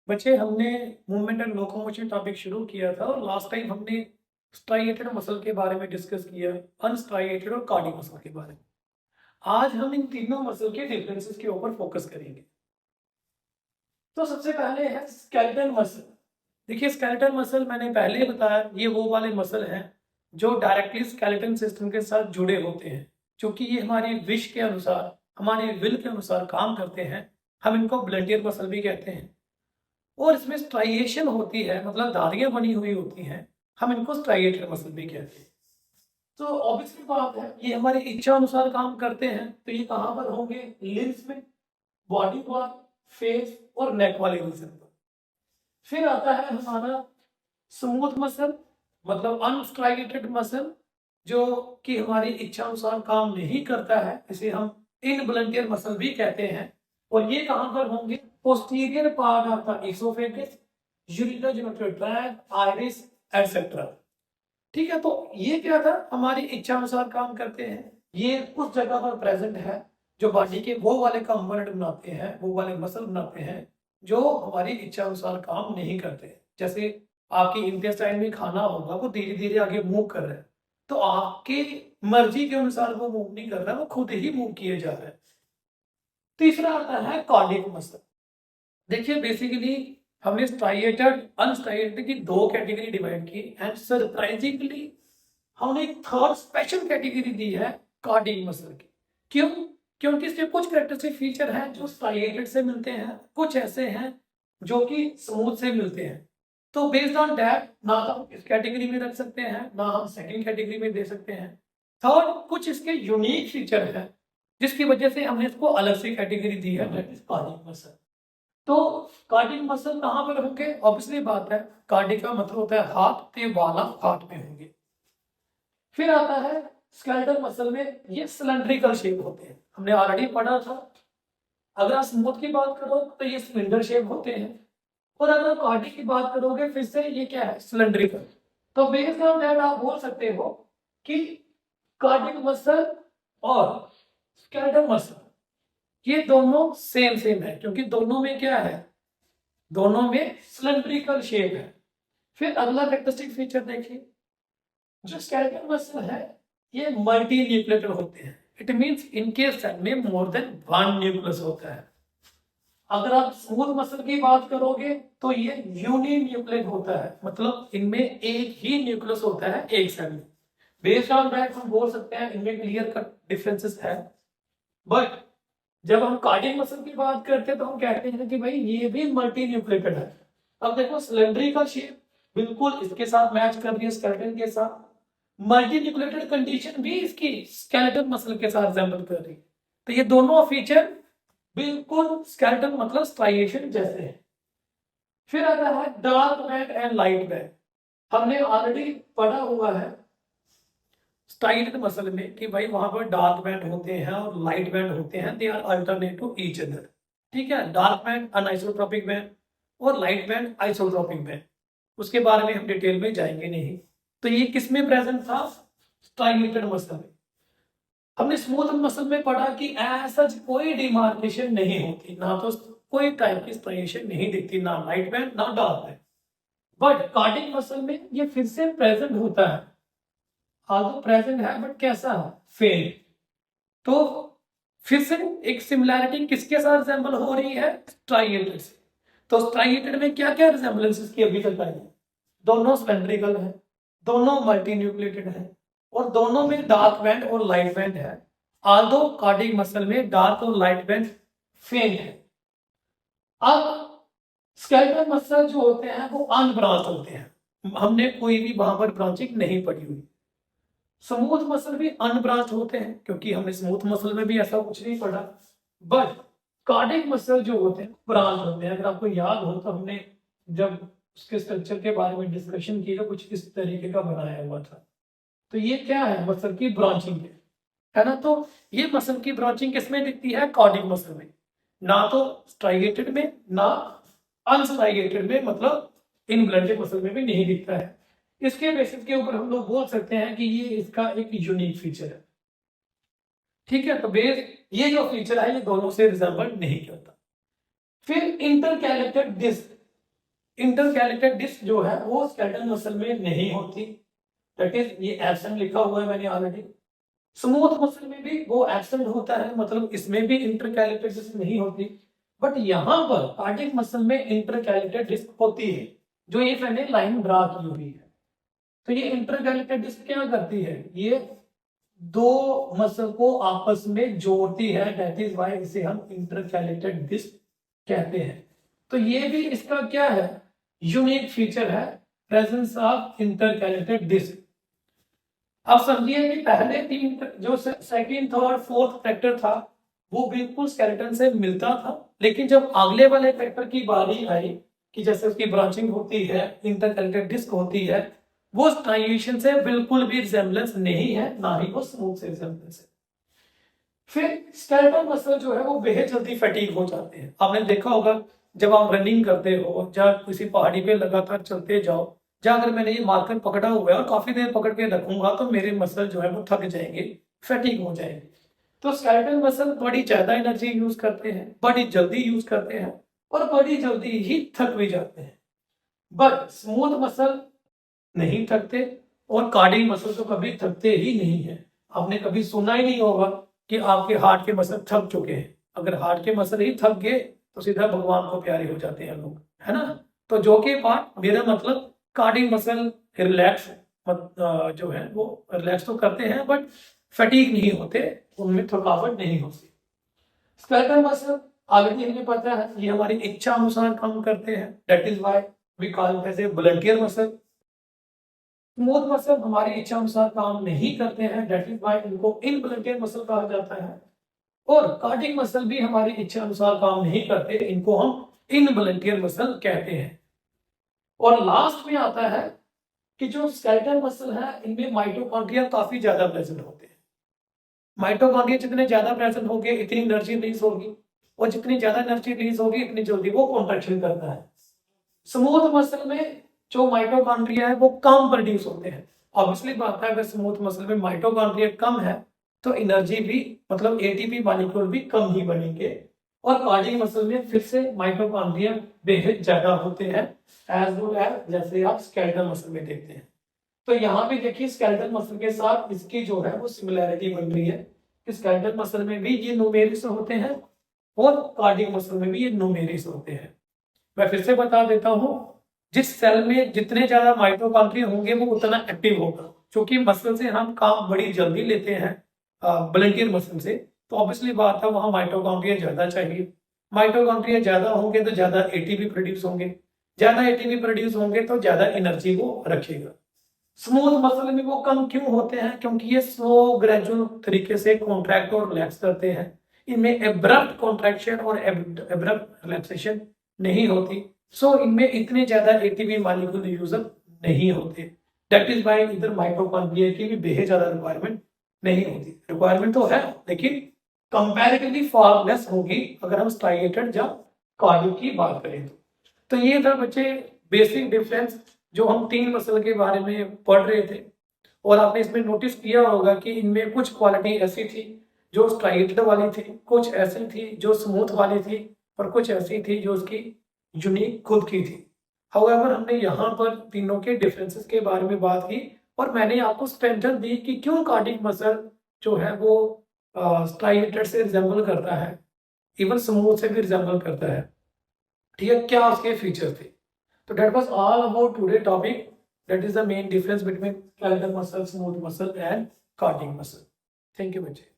बच्चे हमने movement and locomotion topic शुरू किया था और लास्ट टाइम हमने स्ट्राइएटेड मसल के बारे में डिस्कस किया, अनस्ट्राइएटेड और कार्डिक मसल के बारे में। आज हम इन तीनों मसल के डिफरेंसेस के ऊपर फोकस करेंगे। तो सबसे पहले है स्केलेटल मसल। देखिए स्केलेटल मसल मैंने पहले ही बताया, ये वो वाले मसल हैं जो डायरेक्टली स्केलेटन सिस्टम के साथ जुड़े होते हैं, क्योंकि ये हमारी विश के अनुसार, हमारे विल के अनुसार काम करते हैं। हम इनको ब्लंटियर मसल भी कहते हैं और इसमें स्ट्राइएशन होती है, मतलब धारियां बनी हुई होती हैं, हम इनको स्ट्राइएटेड मसल भी कहते हैं। तो ऑब्वियसली बात है, ये हमारी इच्छा अनुसार काम करते हैं। तो ये कहाँ पर होंगे? लिम्स में, बॉडी पर, फेस और नेक वाले रीजन पर। फिर आता है हमारा स्मूथ मसल, मतलब अनस्ट्राइएटेड मसल, जो कि हमारी इच्छा अनुसार काम नहीं करता है, इसे हम इनवॉलंटियर मसल भी कहते हैं। और ये कहां पर होंगे? Posterior part of the oesophagus, urinary tract, iris etcetera. ठीक है, तो ये क्या था? हमारी इच्छा अनुसार काम करते हैं। ये उस जगह पर प्रेजेंट है जो बॉडी के वो वाले कंपोनेंट बनाते हैं, वो वाले मसल बनाते हैं जो हमारी इच्छा अनुसार काम नहीं करते। जैसे आपके इंटेस्टाइन में खाना होगा, वो धीरे धीरे आगे मूव कर रहा है, तो आपके मर्जी के अनुसार वो मूव नहीं कर रहा, वो खुद ही मूव किए जा रहा है। तीसरा आता है कार्डियक मसल। देखिए बेसिकली हमने स्ट्राइएटेड अनस्ट्राइएटेड की दो कैटेगरी डिवाइड की एंड सरप्राइजिंगली हमने एक थर्ड स्पेशल कैटेगरी दी है कार्डियक मसल की। क्यों? क्योंकि इसके कुछ कैरेक्टरिस्टिक फीचर हैं जो स्ट्राइएटेड से मिलते हैं, कुछ ऐसे हैं जो कि स्मूथ से मिलते हैं। तो बेस्ड ऑन दैट ना हम इस कैटेगरी में रख सकते हैं, ना हम सेकंड कैटेगरी में दे सकते हैं। थर्ड, कुछ इसके यूनिक फीचर है जिसकी वजह से हमने इसको अलग से कैटेगरी दी है, दैट इज कार्डियक मसल। तो कार्डियक मसल कहां पर होंगे? ऑब्वियसली बात है, कार्डियक का मतलब होता है हार्ट, तो ये वाला हार्ट में होंगे। फिर आता है स्केलेटल मसल में, ये सिलेंड्रिकल शेप होते हैं, हमने ऑलरेडी पढ़ा था। अगर आप स्मूथ की बात करो तो ये सिलेंडर शेप होते हैं, और अगर कार्डियक की बात करोगे फिर से ये क्या है? सिलेंड्रिकल। तो बेस्ड ऑन दैट आप बोल सकते हो कि कार्डियक मसल और स्केलेटल मसल ये दोनों सेम सेम है, क्योंकि दोनों में क्या है? दोनों में सिलेंड्रिकल शेप है। फिर अगला कैरेक्टरिस्टिक फीचर देखिए, जो स्केलेटल मसल है ये मल्टी न्यूक्लिएटेड होते हैं। इट मींस इनके सेल में मोर देन वन न्यूक्लियस होता है। अगर आप स्मूथ मसल की बात करोगे तो ये यूनि न्यूक्लियट होता है, मतलब इनमें एक ही न्यूक्लियस होता है एक सेल में। बेस्ड ऑन दैट हम बोल सकते हैं इनमें क्लियर कट डिफरेंसेस है। बट जब हम कार्डियक मसल की बात करते हैं तो हम कहते हैं कि भाई ये भी मल्टी न्यूक्लिएटेड है। अब देखो सिलेंड्रिकल शेप बिल्कुल इसके साथ मैच कर रही है, स्केलेटन के साथ। मल्टी न्यूक्लिएटेड कंडीशन भी इसकी स्केलेटन मसल के साथ रिजेंबल कर रही है। तो ये दोनों फीचर बिल्कुल स्केलेटन मतलब स्ट्राइएशन जैसे है। फिर आता है dark band and light band. हमने ऑलरेडी पढ़ा हुआ है स्ट्राइएटेड मसल में कि भाई वहां पर डार्क बैंड होते हैं और लाइट बैंड होते हैं, they are alternate to each other. ठीक है, डार्क बैंड अनआइसोट्रोपिक बैंड और लाइट बैंड आइसोट्रोपिक बैंड, उसके बारे में हम डिटेल में जाएंगे नहीं। तो ये किस में प्रेजेंट था? स्ट्राइएटेड मसल में। हमने स्मूथ मसल में पढ़ा कि ऐसा कोई डिमार्केशन नहीं होती, ना तो कोई टाइप की स्ट्राइएशन नहीं दिखती, ना लाइट बैंड ना dark band. But cardiac muscle में ये फिर से प्रेजेंट होता है, आल्सो प्रेजेंट है बट कैसा है? फेल। तो फिर से एक सिमिलैरिटी किसके साथ रिजेंबल हो रही है? स्ट्राइएटेड से। तो स्ट्राइएटेड में क्या क्या रिजेंबलेंसेस की अभी तक आई है? दोनों सिलेंड्रिकल है, दोनों मल्टी न्यूक्लिएटेड है, और दोनों में डार्क बैंड और लाइट बैंड है। आल्दो कार्डियक मसल में डार्क और लाइट बैंड फेल है। अब स्केलेटल मसल जो होते हैं वो अनब्रांच होते हैं, हमने कोई भी वहां पर ब्रांचिंग नहीं पड़ी हुई। स्मूथ मसल भी अनब्रांच होते हैं, क्योंकि हमने स्मूथ मसल में भी ऐसा कुछ नहीं पढ़ा। बट कार्डियक मसल जो होते हैं ब्रांच होते हैं। अगर आपको याद हो तो हमने जब उसके स्ट्रक्चर के बारे में डिस्कशन की तो कुछ इस तरीके का बनाया हुआ था। तो ये क्या है? मसल की ब्रांचिंग है ना। तो ये मसल की ब्रांचिंग किसमें दिखती है? कार्डियक मसल में, ना तो स्ट्राइएटेड में ना अनस्ट्राइएटेड में, मतलब इनब्लंटेड मसल में भी नहीं दिखता है। इसके बेसिस के ऊपर हम लोग बोल सकते हैं कि ये इसका एक यूनिक फीचर है। ठीक है, तो बेस ये जो फीचर है ये दोनों से रिजेंबल नहीं करता। फिर इंटरकैलेटेड डिस्क, इंटरकैलेटेड डिस्क जो है वो स्केलेटल मसल में नहीं होती, दैट इज ये एब्सेंट लिखा हुआ है मैंने ऑलरेडी। स्मूथ मसल में भी वो एब्सेंट होता है, मतलब इसमें भी इंटरकैलेटेड डिस्क नहीं होती, बट यहाँ पर कार्डियक मसल में इंटरकैलेटेड डिस्क होती है, जो ये मैंने लाइन ड्रा की हुई है। तो ये इंटरकैलेटेड डिस्क क्या करती है, ये दो मसल को आपस में जोड़ती है, दैट इज व्हाई इसे हम इंटरकैलेटेड डिस्क कहते हैं। तो ये भी इसका क्या है, यूनिक फीचर है, प्रेजेंस ऑफ इंटरकैलेटेड डिस्क। अब समझिए कि पहले तीन जो सेकंड थर्ड फोर्थ फैक्टर था वो बिल्कुल स्केलेटन से मिलता था, लेकिन जब अगले वाले फैक्टर की बारी आई कि जैसे उसकी ब्रांचिंग होती है, इंटरकैलेटेड डिस्क होती है, वो स्ट्राइएशन से बिल्कुल भी रिजेम्बलेंस नहीं है, ना ही वो स्मूथ से रिजेम्बलेंस है। फिर स्केलेटल मसल जो है वो बेहद जल्दी फैटीग हो जाते हैं। आपने देखा होगा जब आप रनिंग करते हो या किसी पहाड़ी पे लगातार चलते जाओ, जहां अगर मैंने ये मार्कर पकड़ा हुआ है और काफी देर पकड़ के रखूंगा तो मेरे मसल जो है वो थक जाएंगे, फैटीग हो जाएंगे। तो स्केलेटल मसल बड़ी ज्यादा एनर्जी यूज करते हैं, बड़ी जल्दी यूज करते हैं और बड़ी जल्दी ही थक भी जाते हैं। बट स्मूथ मसल नहीं थकते और कार्डियक मसल तो कभी थकते ही नहीं है। आपने कभी सुना ही नहीं होगा कि आपके हार्ट के मसल थक चुके हैं। अगर हार्ट के मसल ही थक गए तो सीधा भगवान को प्यारे हो जाते हैं लोग, है ना। तो जो के पार्ट मेरा मतलब कार्डियक मसल रिलैक्स जो है वो रिलैक्स तो करते हैं बट फटीग नहीं होते, उनमें थकावट नहीं होती। स्केलेटल मसल ऑलरेडी हमें पता है ये हमारी इच्छा अनुसार काम करते हैं, that is why we call it as a volunteer muscle. Smooth muscle हमारी इच्छा अनुसार काम नहीं करते हैं, दैट इज व्हाई इनको इनवॉलंटियर मसल कहा जाता है। और कार्डियक मसल भी हमारी इच्छा अनुसार काम नहीं करते, इनको हम इनवॉलंटियर मसल कहते हैं। और लास्ट में आता है कि जो स्केलेटल मसल है इनमें माइटोकॉन्ड्रिया काफी ज्यादा प्रेजेंट होते हैं। माइटोकॉन्ड्रिया जितने ज्यादा प्रेजेंट होंगे इतनी एनर्जी रिलीज होगी, और जितनी ज्यादा एनर्जी रिलीज होगी इतनी जल्दी वो कॉन्ट्रैक्शन करता है। स्मूथ मसल में जो माइटोकॉन्ड्रिया है वो कम प्रोड्यूस होते हैं। ऑब्वियसली बात है अगर स्मूथ मसल में माइटोकॉन्ड्रिया कम है तो एनर्जी भी मतलब एटीपी मॉलिक्यूल भी कम ही बनेंगे। और कार्डियक मसल में फिर से माइटोकॉन्ड्रिया बेहद ज्यादा होते हैं एज गुड एज जैसे आप स्केलेटल मसल में देखते हैं। तो यहाँ पे देखिए स्केलेटल मसल के साथ इसकी जो है वो सिमिलैरिटी बन रही है कि स्केलेटल मसल में भी ये न्यूमेरिस होते हैं और कार्डियक मसल में भी ये न्यूमेरिस होते हैं। मैं फिर से बता देता हूँ, जिस सेल में जितने ज्यादा माइटोकॉन्ड्रिया होंगे वो उतना एक्टिव होगा, क्योंकि मसल से हम काम बड़ी जल्दी लेते हैं वॉलंटियर मसल से, तो ऑब्वियसली बात है वहां माइटोकॉन्ड्रिया ज्यादा चाहिए। माइटोकॉन्ड्रिया ज्यादा होंगे तो ज्यादा एटीपी प्रोड्यूस होंगे, ज्यादा एटीपी प्रोड्यूस होंगे तो ज्यादा एनर्जी वो रखेगा। स्मूथ मसल में वो कम क्यों होते हैं, क्योंकि ये स्लो ग्रेजुअल तरीके से कॉन्ट्रैक्ट और रिलैक्स करते हैं। इनमें एब्रप्ट कॉन्ट्रैक्शन और एब्रप्ट रिलैक्सेशन नहीं होती, सो इनमें इतने ज्यादा एटीपी मॉलिक्यूल यूजर नहीं होते। दैट इज व्हाई इधर माइटोकॉन्ड्रिया की भी बेहद ज्यादा रिक्वायरमेंट नहीं होती। रिक्वायरमेंट तो है लेकिन कंपैरेटिवली फार लेस होगी अगर हम स्ट्राइएटेड या कार्डियक की बात करें तो ये था बच्चे बेसिक डिफरेंस जो हम तीन मसल के बारे में पढ़ रहे थे। और आपने इसमें नोटिस किया होगा कि इनमें कुछ क्वालिटी ऐसी थी जो स्ट्राइएटेड वाली थी, कुछ ऐसी थी जो स्मूथ वाली थी, और कुछ ऐसी थी जो उसकी यूनिक खुद की थी। हाउएवर हमने यहाँ पर तीनों के डिफरेंसेस के बारे में बात की और मैंने आपको स्ट्रेंथन दी कि क्यों कार्डियक मसल जो है वो स्ट्राइएटेड से रिजेंबल करता है, इवन स्मूथ से भी रिजेंबल करता है। ठीक है, क्या उसके फीचर थे। तो that was all about today topic, that is the main difference between skeletal muscle, smooth muscle and cardiac muscle. Thank you बच्चे।